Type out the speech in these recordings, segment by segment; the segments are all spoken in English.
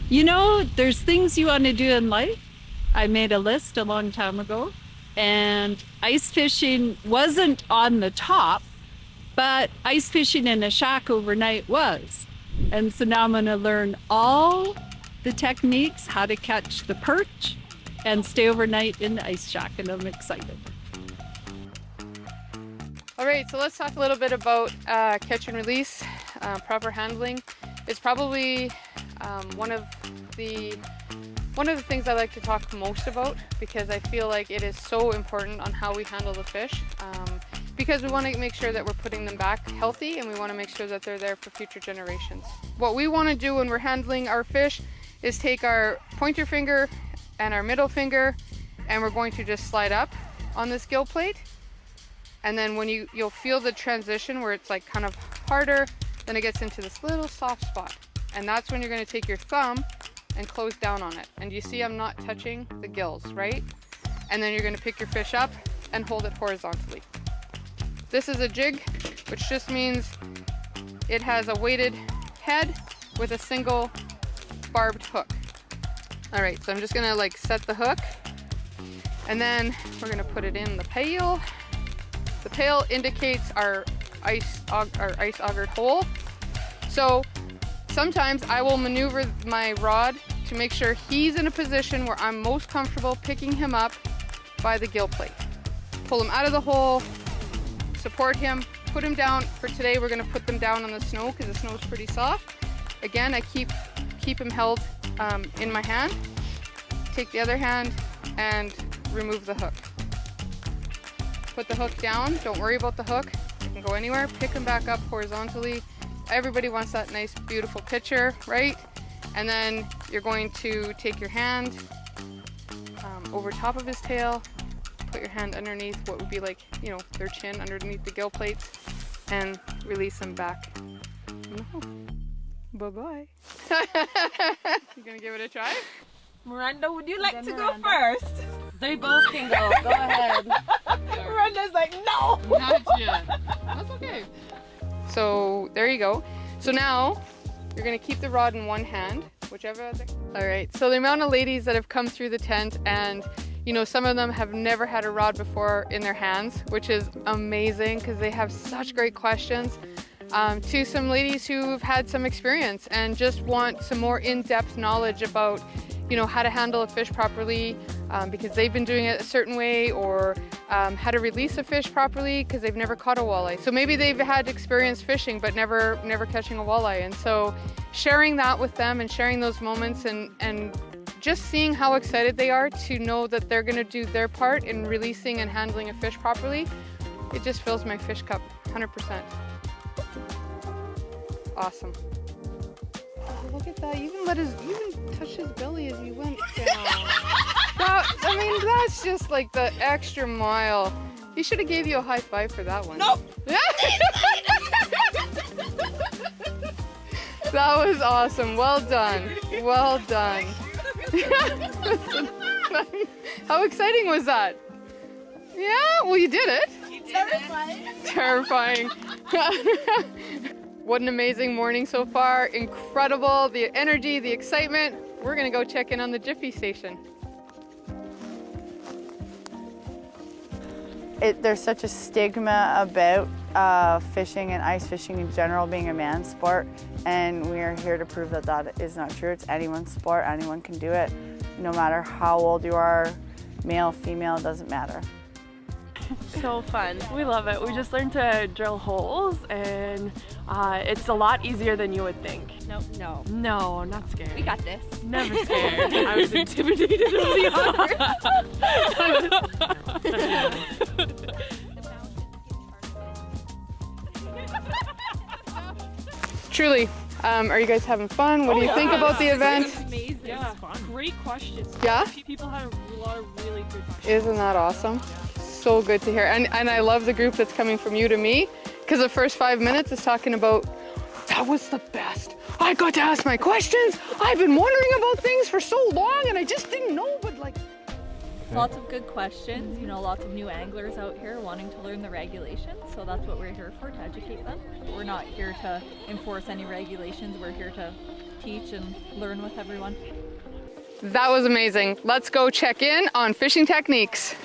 You know, there's things you want to do in life. I made a list a long time ago, and ice fishing wasn't on the top, but ice fishing in a shack overnight was. And so now I'm going to learn all the techniques, how to catch the perch and stay overnight in the ice shack, and I'm excited. All right, so let's talk a little bit about catch and release. Proper handling is probably one of the things I like to talk most about, because I feel like it is so important on how we handle the fish, because we want to make sure that we're putting them back healthy, and we want to make sure that they're there for future generations. What we want to do when we're handling our fish is take our pointer finger and our middle finger, and we're going to just slide up on this gill plate. And then when you'll feel the transition where it's like kind of harder, then it gets into this little soft spot. And that's when you're going to take your thumb and close down on it. And you see I'm not touching the gills, right? And then you're going to pick your fish up and hold it horizontally. This is a jig, which just means it has a weighted head with a single barbed hook. All right, so I'm just going to like set the hook, and then we're going to put it in the pail. The pail indicates our ice augered hole. So sometimes I will maneuver my rod to make sure he's in a position where I'm most comfortable picking him up by the gill plate. Pull him out of the hole, support him, put him down. For today, we're gonna put them down on the snow because the snow is pretty soft. Again, I keep him held in my hand. Take the other hand and remove the hook. Put the hook down, don't worry about the hook. It can go anywhere. Pick him back up horizontally. Everybody wants that nice, beautiful picture, right? And then you're going to take your hand over top of his tail, put your hand underneath what would be like, you know, their chin underneath the gill plates, and release them back. Bye-bye. You gonna give it a try? Miranda, would you like to go first? They both can go. Go ahead. Miranda's like, no! Not yet. That's okay. So there you go. So now you're gonna keep the rod in one hand, whichever other. All right, so the amount of ladies that have come through the tent, and you know, some of them have never had a rod before in their hands, which is amazing because they have such great questions. To some ladies who've had some experience and just want some more in-depth knowledge about, you know, how to handle a fish properly because they've been doing it a certain way, or how to release a fish properly because they've never caught a walleye. So maybe they've had experience fishing but never catching a walleye. And so sharing that with them and sharing those moments and just seeing how excited they are to know that they're going to do their part in releasing and handling a fish properly, it just fills my fish cup 100%. Awesome. Oh, look at that. You even touched his belly as you went down. I mean, that's just like the extra mile. He should have gave you a high five for that one. Nope. That was awesome. Well done. Well done. How exciting was that? Yeah, well, you did it. Terrifying. What an amazing morning so far. Incredible. The energy, the excitement. We're going to go check in on the Jiffy station. There's such a stigma about fishing and ice fishing in general being a man's sport, and we are here to prove that that is not true. It's anyone's sport. Anyone can do it. No matter how old you are, male, female, it doesn't matter. So fun. We love it. We just learned to drill holes, and it's a lot easier than you would think. No. No, I'm not scared. We got this. Never scared. I was intimidated early on. Truly, are you guys having fun? What do you think about the event? Amazing. Yeah, great questions. Yeah? People had a lot of really good questions. Isn't that awesome? So good to hear. And I love the group that's coming from you to me, because the first 5 minutes is talking about, that was the best. I got to ask my questions. I've been wondering about things for so long and I just didn't know, but like, Lots of good questions, you know, lots of new anglers out here wanting to learn the regulations, so that's what we're here for, to educate them. We're not here to enforce any regulations, we're here to teach and learn with everyone. That was amazing. Let's go check in on fishing techniques.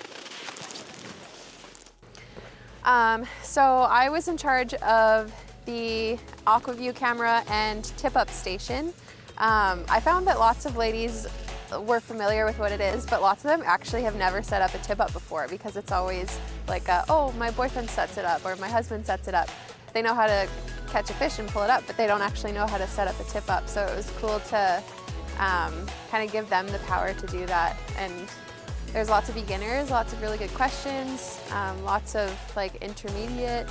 So I was in charge of the AquaView camera and tip-up station. I found that lots of ladies were familiar with what it is, but lots of them actually have never set up a tip-up before, because it's always like, oh, my boyfriend sets it up or my husband sets it up. They know how to catch a fish and pull it up, but they don't actually know how to set up a tip-up. So it was cool to kind of give them the power to do that. And there's lots of beginners, lots of really good questions, lots of like intermediate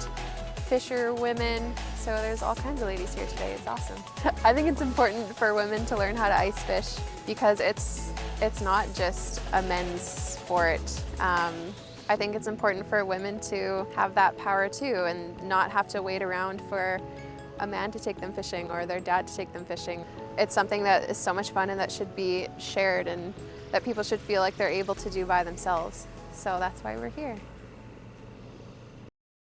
fisher women. So there's all kinds of ladies here today. It's awesome. I think it's important for women to learn how to ice fish, because it's not just a men's sport. I think it's important for women to have that power too, and not have to wait around for a man to take them fishing or their dad to take them fishing. It's something that is so much fun and that should be shared, and that people should feel like they're able to do by themselves. So that's why we're here.